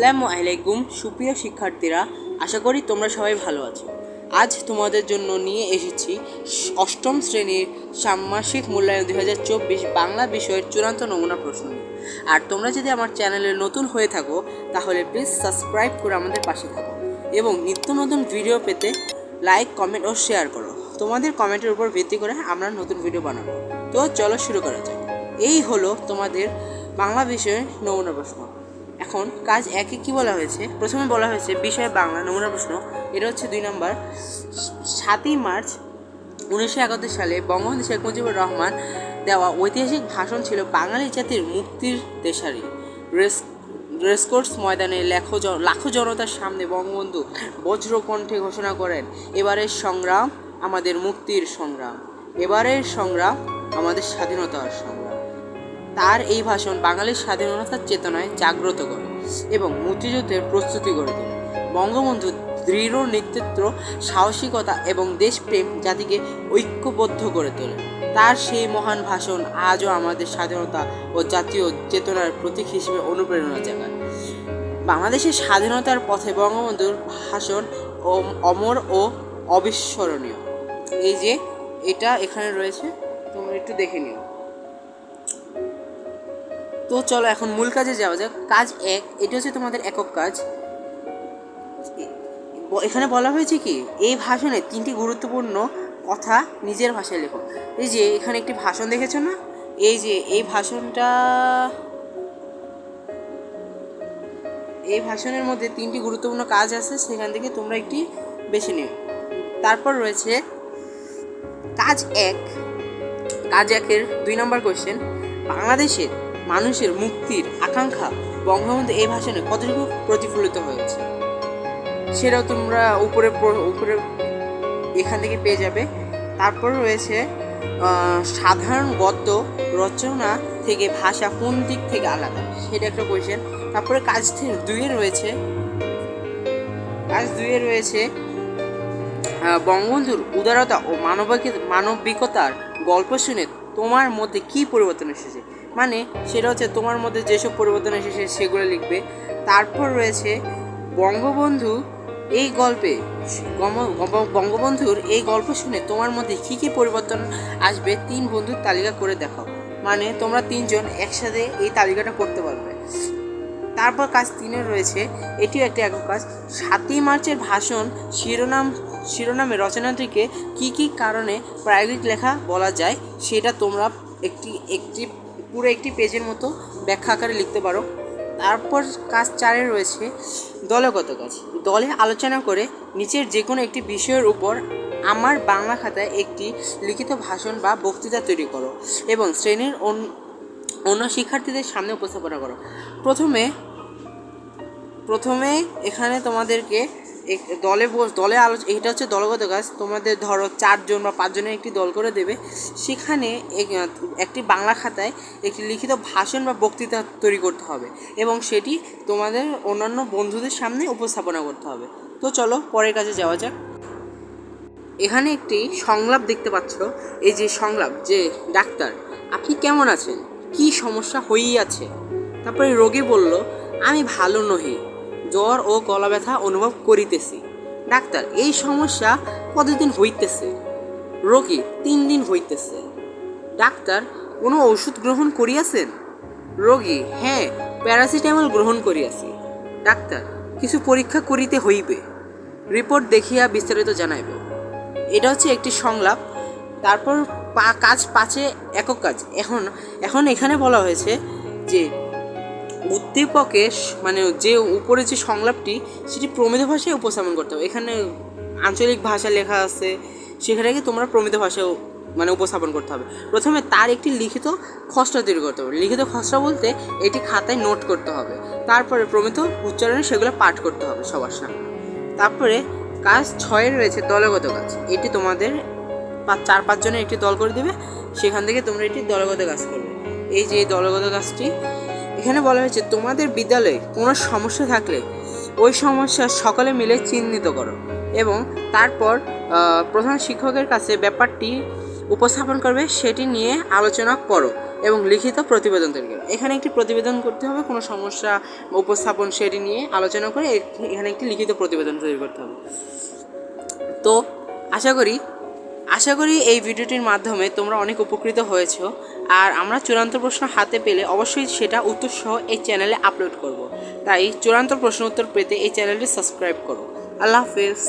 আসসালামু আলাইকুম সুপ্রিয় শিক্ষার্থীরা, আশা করি তোমরা সবাই ভালো আছো। আজ তোমাদের জন্য নিয়ে এসেছি অষ্টম শ্রেণীর ষান্মাসিক মূল্যায়ন 2024 বাংলা বিষয়ের চূড়ান্ত নমুনা প্রশ্ন। আর তোমরা যদি আমার চ্যানেলে নতুন হয়ে থাকো তাহলে প্লিজ সাবস্ক্রাইব করে আমাদের পাশে থাকো এবং নিত্য নতুন ভিডিও পেতে লাইক, কমেন্ট ও শেয়ার করো। তোমাদের কমেন্টের উপর ভিত্তি করে আমরা নতুন ভিডিও বানাবো। তো চলো শুরু করা যাক। এই হলো তোমাদের বাংলা বিষয়ের নমুনা প্রশ্ন। এখন কাজ একে কি বলা হয়েছে? প্রথমে বলা হয়েছে বিষয় বাংলা নমুনা প্রশ্ন। এটা হচ্ছে 2 নম্বর। 7ই মার্চ 1971 সালে বঙ্গবন্ধু শেখ মুজিবুর রহমান দেওয়া ঐতিহাসিক ভাষণ ছিল বাঙালি জাতির মুক্তির দেশারি। রেসকোর্স ময়দানে লাখো জনতার সামনে বঙ্গবন্ধু বজ্রকণ্ঠে ঘোষণা করেন, এবারের সংগ্রাম আমাদের মুক্তির সংগ্রাম, এবারের সংগ্রাম আমাদের স্বাধীনতার সংগ্রাম। তার এই ভাষণ বাঙালির স্বাধীনতার চেতনায় জাগ্রত করে এবং মুক্তিযুদ্ধের প্রস্তুতি গড়ে তোলে। বঙ্গবন্ধু দৃঢ় নেতৃত্ব, সাহসিকতা এবং দেশপ্রেম জাতিকে ঐক্যবদ্ধ করে তোলে। তার সেই মহান ভাষণ আজও আমাদের স্বাধীনতা ও জাতীয় চেতনার প্রতীক হিসেবে অনুপ্রেরণা জাগায়। বাংলাদেশের স্বাধীনতার পথে বঙ্গবন্ধুর ভাষণ অমর ও অবিস্মরণীয়। এই যে এটা এখানে রয়েছে, তোমরা একটু দেখে নিও। তো চলো এখন মূল কাজে যাওয়া যাক। কাজ 1, এটা হচ্ছে তোমাদের একক কাজ। এখানে বলা হয়েছে কি, এই ভাষণে 3টি গুরুত্বপূর্ণ কথা নিজের ভাষায় লেখো। এই যে এখানে একটি ভাষণ দেখেছো না, এই যে এই ভাষণের মধ্যে 3টি গুরুত্বপূর্ণ কাজ আছে, সেখান থেকে তোমরা একটি বেছে নিও। তারপর রয়েছে কাজ 1। কাজ 1-এর 2 নম্বর কোয়েশ্চেন, বাংলাদেশের মানুষের মুক্তির আকাঙ্ক্ষা বঙ্গবন্ধু এই ভাষণে কতটুকু প্রতিফলিত হয়েছে সেটাও তোমরা উপরে এখান থেকে পেয়ে যাবে। তারপর রয়েছে সাধারণ গদ্য রচনা থেকে ভাষা কোন দিক থেকে আলাদা, সেটা একটা কোয়েশ্চেন। তারপরে কাজ 2-এ রয়েছে বঙ্গবন্ধুর উদারতা ও মানবিকতার গল্প শুনে তোমার মধ্যে কী পরিবর্তন এসেছে, মানে সেটা হচ্ছে তোমার মধ্যে যেসব পরিবর্তন এসেছে সেগুলো লিখবে। তারপর রয়েছে বঙ্গবন্ধুর এই গল্প শুনে তোমার মধ্যে কী কী পরিবর্তন আসবে 3 বন্ধুর তালিকা করে দেখাও, মানে তোমরা 3 জন একসাথে এই তালিকাটা করতে পারবে। তারপর কাজ 3-এ রয়েছে, এটিও একটি একক কাজ। 7ই মার্চের ভাষণ শিরোনামে রচনাটিকে কী কী কারণে প্রায়োগিক লেখা বলা যায় সেটা তোমরা একটি পেজের মতো ব্যাখ্যা আকারে লিখতে পারো। তারপর কাজ 4-এ রয়েছে দলগত কাজ। দলে আলোচনা করে নিচের যে কোনো একটি বিষয়ের উপর আমার বাংলা খাতায় একটি লিখিত ভাষণ বা বক্তৃতা তৈরি করো এবং শ্রেণীর অন্য শিক্ষার্থীদের সামনে উপস্থাপনা করো। প্রথমে এখানে তোমাদেরকে এটা হচ্ছে দলগত কাজ। তোমাদের ধরো 4 জন বা 5 জনের একটি দল করে দেবে, সেখানে একটি বাংলা খাতায় একটি লিখিত ভাষণ বা বক্তৃতা তৈরি করতে হবে এবং সেটি তোমাদের অন্যান্য বন্ধুদের সামনে উপস্থাপনা করতে হবে। তো চলো পরের কাজে যাওয়া যাক। এখানে একটি সংলাপ দেখতে পাচ্ছ। এই যে সংলাপ, যে ডাক্তার আপনি কেমন আছেন, কি সমস্যা হইয়াছে? তারপরে রোগী বলল, আমি ভালো নহি, জ্বর ও গলা ব্যথা অনুভব করিতেছি। ডাক্তার, এই সমস্যা কতদিন হইতেছে? রোগী, 3 দিন হইতেছে। ডাক্তার, কোনো ওষুধ গ্রহণ করিয়াছেন? রোগী, হ্যাঁ, প্যারাসিটামল গ্রহণ করিয়াছি। ডাক্তার, কিছু পরীক্ষা করিতে হইবে, রিপোর্ট দেখিয়া বিস্তারিত জানাইব। এটা হচ্ছে একটি সংলাপ। তারপর কাজ 5-এ একক কাজ। এখন এখানে বলা হয়েছে যে উদ্দীপকের মানে যে উপরে যে সংলাপটি সেটি প্রমিত ভাষায় উপস্থাপন করতে হবে। এখানে আঞ্চলিক ভাষা লেখা আছে, সেখানে তোমরা প্রমিত ভাষায় উপস্থাপন করতে হবে। প্রথমে তার একটি লিখিত খসড়া তৈরি করতে হবে। লিখিত খসড়া বলতে এটি খাতায় নোট করতে হবে, তারপরে প্রমিত উচ্চারণে সেগুলো পাঠ করতে হবে সবার সামনে। তারপরে কাজ 6-এ রয়েছে দলগত কাজ। এটি তোমাদের 4-5 জনের একটি দল করে দেবে, সেখান থেকে তোমরা এটি দলগত কাজ করবে। এই যে দলগত কাজটি এখানে বলা হয়েছে, তোমাদের বিদ্যালয়ে কোনো সমস্যা থাকলে ওই সমস্যা সকলে মিলে চিহ্নিত করো এবং তারপর প্রধান শিক্ষকের কাছে ব্যাপারটি উপস্থাপন করবে, সেটি নিয়ে আলোচনা করো। এবং লিখিত প্রতিবেদন তৈরি করো। এখানে একটি প্রতিবেদন করতে হবে, কোনো সমস্যা উপস্থাপন সেটি নিয়ে আলোচনা করে এখানে একটি লিখিত প্রতিবেদন তৈরি করতে হবে। তো আশা করি এই ভিডিওটির মাধ্যমে তোমরা অনেক উপকৃত হয়েছো। আর আমরা চূড়ান্ত প্রশ্ন হাতে পেলে অবশ্যই সেটা উত্তরসহ এই চ্যানেলে আপলোড করব। তাই চূড়ান্ত প্রশ্ন উত্তর পেতে এই চ্যানেলটি সাবস্ক্রাইব করো। আল্লাহ হাফেজ।